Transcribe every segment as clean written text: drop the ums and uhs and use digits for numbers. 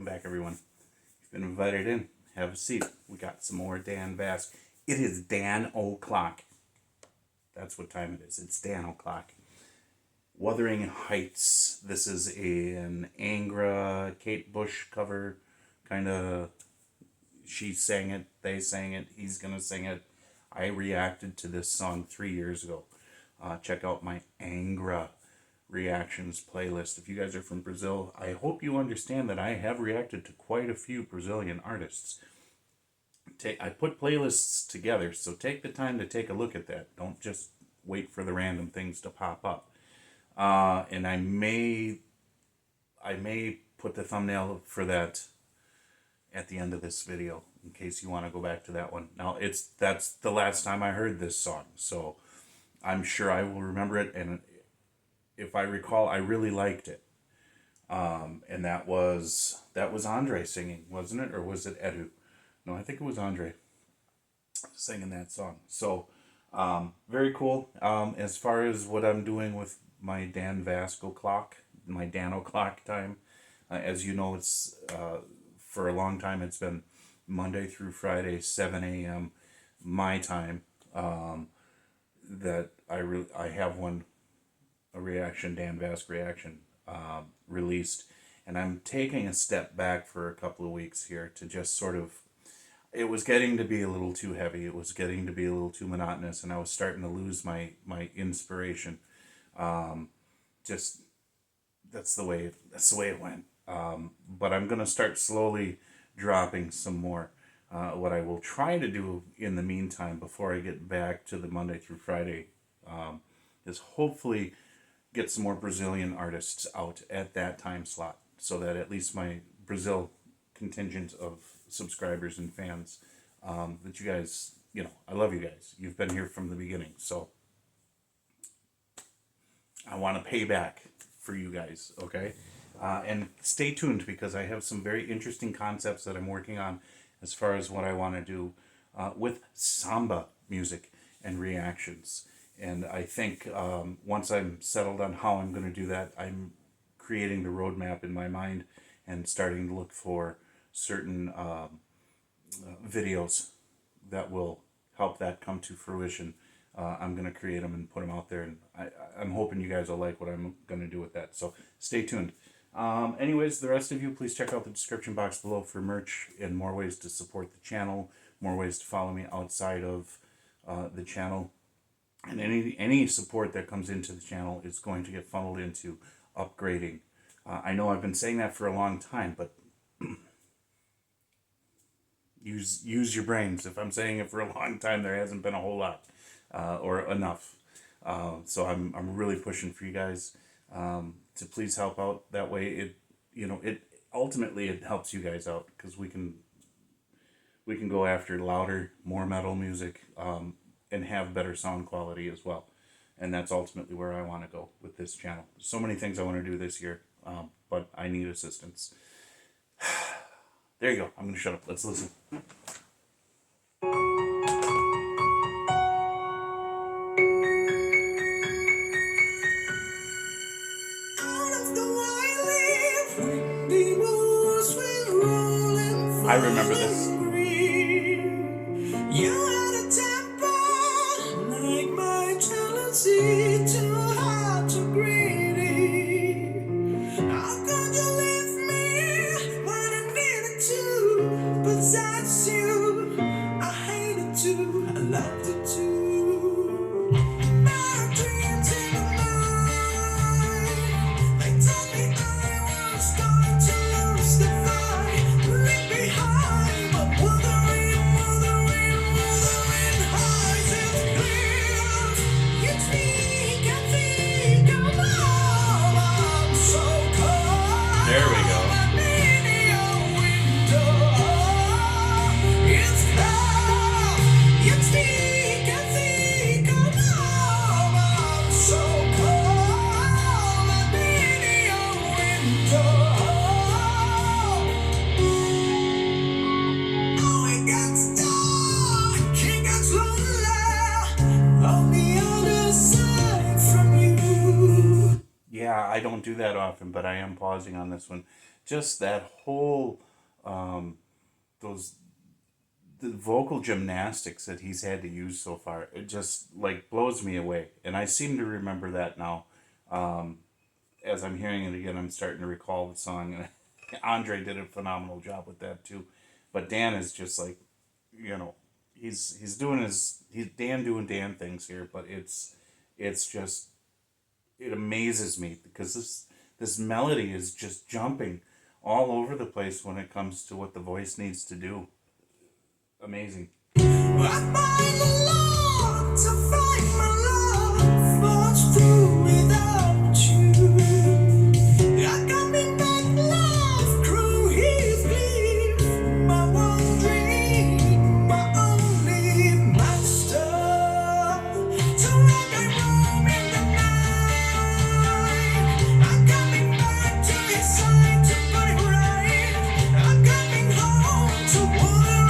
Welcome back, everyone. You've been invited in. Have a seat. We got some more Dan Vasc. It is Dan o'clock. That's what time it is. It's Dan o'clock. Wuthering Heights. This is an Angra Kate Bush cover. Kind of, she sang it, they sang it, he's going to sing it. I reacted to this song 3 years ago. Check out my Angra reactions playlist. If you guys are from Brazil, I hope you understand that I have reacted to quite a few Brazilian artists. I put playlists together, so take the time to take a look at that. Don't just wait for the random things to pop up. And I may put the thumbnail for that at the end of this video, in case you want to go back to that one. Now, that's the last time I heard this song, so I'm sure I will remember it, and if I recall, I really liked it. And that was Andre singing, wasn't it? Or was it Edu? No, I think it was Andre singing that song. So, very cool. As far as what I'm doing with my Dan Vasc o'clock, my Dan o'clock time, as you know, it's for a long time it's been Monday through Friday, 7 a.m. my time. That I have a reaction, Dan Vasc reaction, released, and I'm taking a step back for a couple of weeks here to just sort of, it was getting to be a little too heavy, it was getting to be a little too monotonous, and I was starting to lose my inspiration. Just, that's the way it went. But I'm going to start slowly dropping some more. What I will try to do in the meantime, before I get back to the Monday through Friday, is hopefully get some more Brazilian artists out at that time slot, so that at least my Brazil contingent of subscribers and fans, that you guys, I love you guys. You've been here from the beginning, so I want to pay back for you guys, okay? And stay tuned, because I have some very interesting concepts that I'm working on as far as what I want to do with samba music and reactions. And I think once I'm settled on how I'm going to do that, I'm creating the roadmap in my mind and starting to look for certain videos that will help that come to fruition. I'm going to create them and put them out there, and I'm hoping you guys will like what I'm going to do with that. So stay tuned. Anyways, the rest of you, please check out the description box below for merch and more ways to support the channel, more ways to follow me outside of the channel. And any support that comes into the channel is going to get funneled into upgrading. I know I've been saying that for a long time, but use your brains. If I'm saying it for a long time, there hasn't been a whole lot or enough. So I'm really pushing for you guys to please help out. That way, it ultimately it helps you guys out, because we can go after louder, more metal music. And have better sound quality as well. And that's ultimately where I want to go with this channel. So many things I want to do this year, but I need assistance. There you go. I'm going to shut up. Let's listen. I remember this. Too hard to greedy. How could you leave me when I needed to possess you? I hated to, I loved it too. My dreams in the night, they told me I was going to lose the fight, leave behind. But do that often, but I am pausing on this one. Just that whole, the vocal gymnastics that he's had to use so far, it just like blows me away. And I seem to remember that now. As I'm hearing it again, I'm starting to recall the song. And Andre did a phenomenal job with that too. But Dan is just like, he's doing Dan doing Dan things here. But it's just, it amazes me because this melody is just jumping all over the place when it comes to what the voice needs to do. Amazing. I find the Lord to find my love forged through without you. I got me back love through his grief. My one dream, my only master. To rock and roll in the night. I'm coming back to his side to put it right. I'm coming home to Wuthering.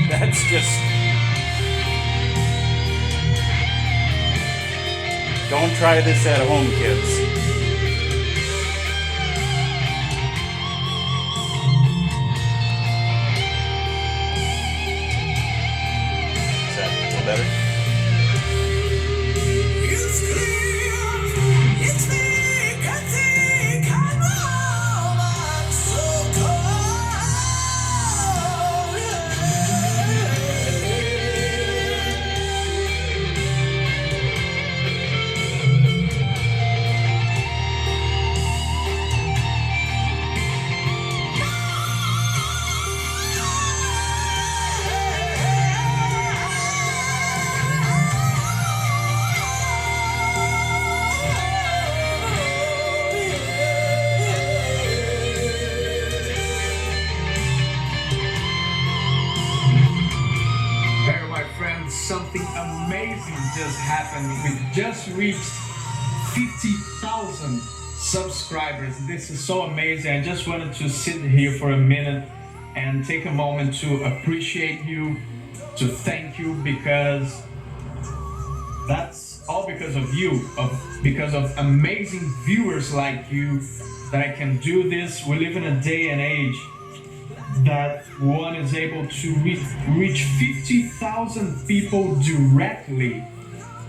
That's just... Don't try this at home, kids. Is that a little better? Something amazing just happened. We just reached 50,000 subscribers. This is so amazing. I just wanted to sit here for a minute and take a moment to appreciate you, to thank you, because that's all because of you, because of amazing viewers like you, that I can do this. We live in a day and age that one is able to reach 50,000 people directly,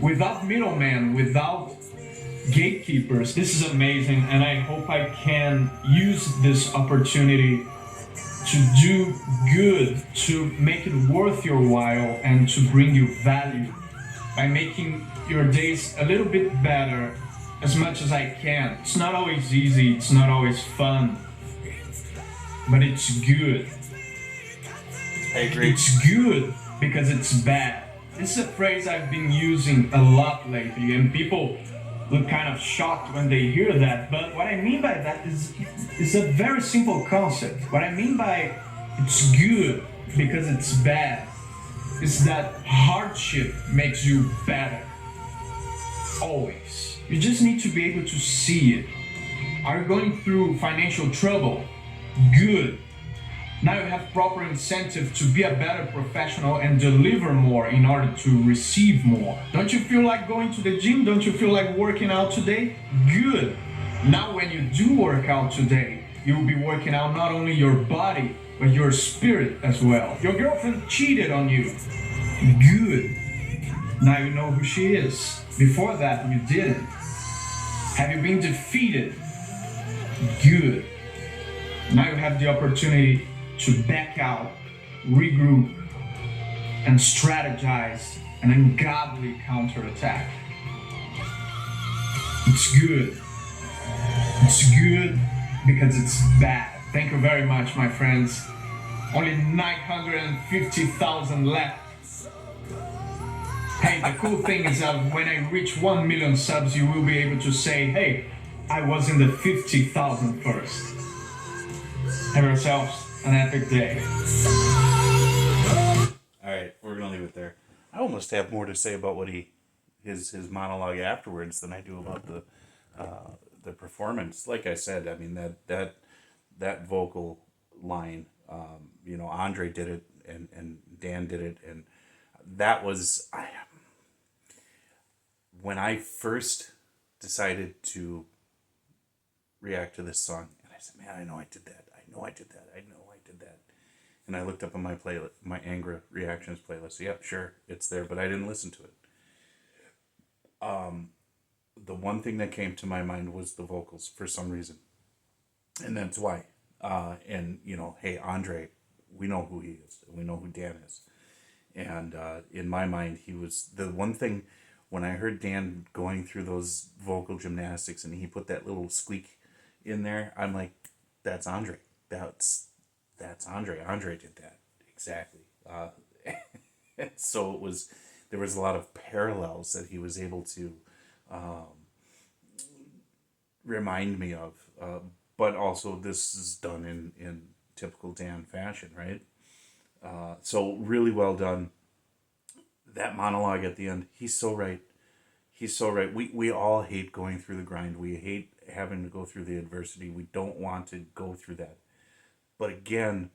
without middlemen, without gatekeepers. This is amazing, and I hope I can use this opportunity to do good, to make it worth your while, and to bring you value by making your days a little bit better as much as I can. It's not always easy, it's not always fun, but it's good. I agree. It's good because it's bad. This is a phrase I've been using a lot lately, and people look kind of shocked when they hear that. But what I mean by that is a very simple concept. What I mean by it's good because it's bad is that hardship makes you better. Always. You just need to be able to see it. Are you going through financial trouble? Good. Now you have proper incentive to be a better professional and deliver more in order to receive more. Don't you feel like going to the gym? Don't you feel like working out today? Good. Now when you do work out today, you will be working out not only your body, but your spirit as well. Your girlfriend cheated on you. Good. Now you know who she is. Before that, you didn't. Have you been defeated? Good. Now you have the opportunity to back out, regroup, and strategize an ungodly counterattack. It's good. It's good because it's bad. Thank you very much, my friends. Only 950,000 left. Hey, the cool thing is that when I reach 1 million subs, you will be able to say, hey, I was in the 50,000 first. Have yourselves an epic day. All right, we're gonna leave it there. I almost have more to say about what his monologue afterwards than I do about the performance. Like I said, I mean that vocal line. Andre did it and Dan did it, and that was when I first decided to react to this song, and I said, "Man, I know I did that. I know I did that. I know I did that." And I looked up on my playlist, my Angra reactions playlist. Yep, sure, it's there, but I didn't listen to it. The one thing that came to my mind was the vocals for some reason, and that's why. Hey, Andre, we know who he is. We know who Dan is, and in my mind, he was the one thing. When I heard Dan going through those vocal gymnastics and he put that little squeak in there, I'm like, that's Andre. That's Andre. Andre did that exactly. So there was a lot of parallels that he was able to remind me of. But also this is done in typical Dan fashion, right? So really well done. That monologue at the end, he's so right. He's so right. We all hate going through the grind. We hate having to go through the adversity. We don't want to go through that. But again,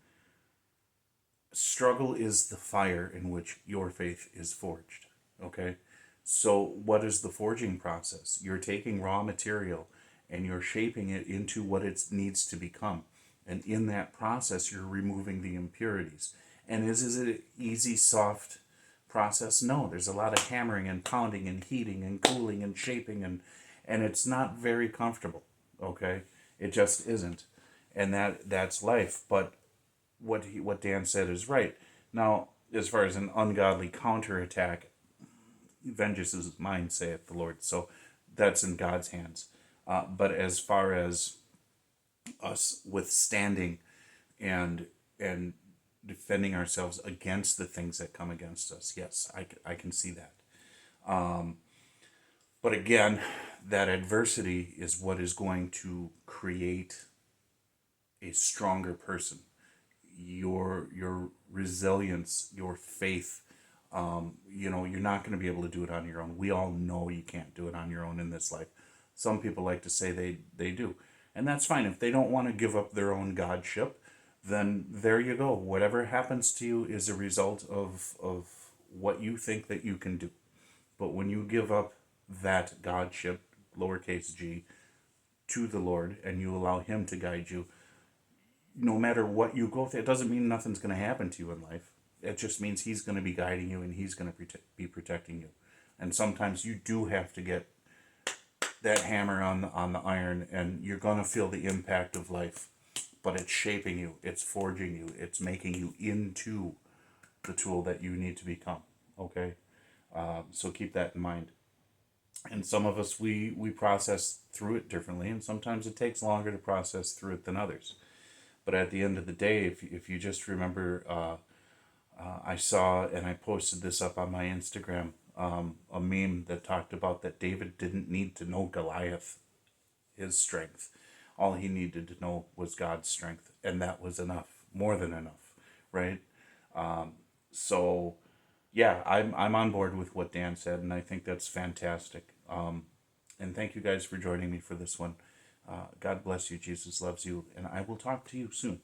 struggle is the fire in which your faith is forged. Okay? So what is the forging process? You're taking raw material and you're shaping it into what it needs to become. And in that process, you're removing the impurities. And is it an easy, soft process? No, there's a lot of hammering and pounding and heating and cooling and shaping, and it's not very comfortable. Okay? It just isn't. And that's life. But what Dan said is right. Now, as far as an ungodly counterattack, vengeance is mine, saith the Lord. So that's in God's hands. But as far as us withstanding and defending ourselves against the things that come against us, yes, I can see that. But again, that adversity is what is going to create a stronger person. Your resilience, your faith. You're not going to be able to do it on your own. We all know you can't do it on your own in this life. Some people like to say they do. And that's fine. If they don't want to give up their own godship, then there you go. Whatever happens to you is a result of what you think that you can do. But when you give up that godship, lowercase g, to the Lord, and you allow him to guide you, no matter what you go through, it doesn't mean nothing's going to happen to you in life. It just means he's going to be guiding you and he's going to be protecting you. And sometimes you do have to get that hammer on the iron, and you're going to feel the impact of life. But it's shaping you, it's forging you, it's making you into the tool that you need to become. Okay? So keep that in mind. And some of us, we process through it differently, and sometimes it takes longer to process through it than others. But at the end of the day, if you just remember, I saw, and I posted this up on my Instagram, a meme that talked about that David didn't need to know Goliath, his strength. All he needed to know was God's strength, and that was enough, more than enough, right? So, yeah, I'm on board with what Dan said, and I think that's fantastic. And thank you guys for joining me for this one. God bless you. Jesus loves you. And I will talk to you soon.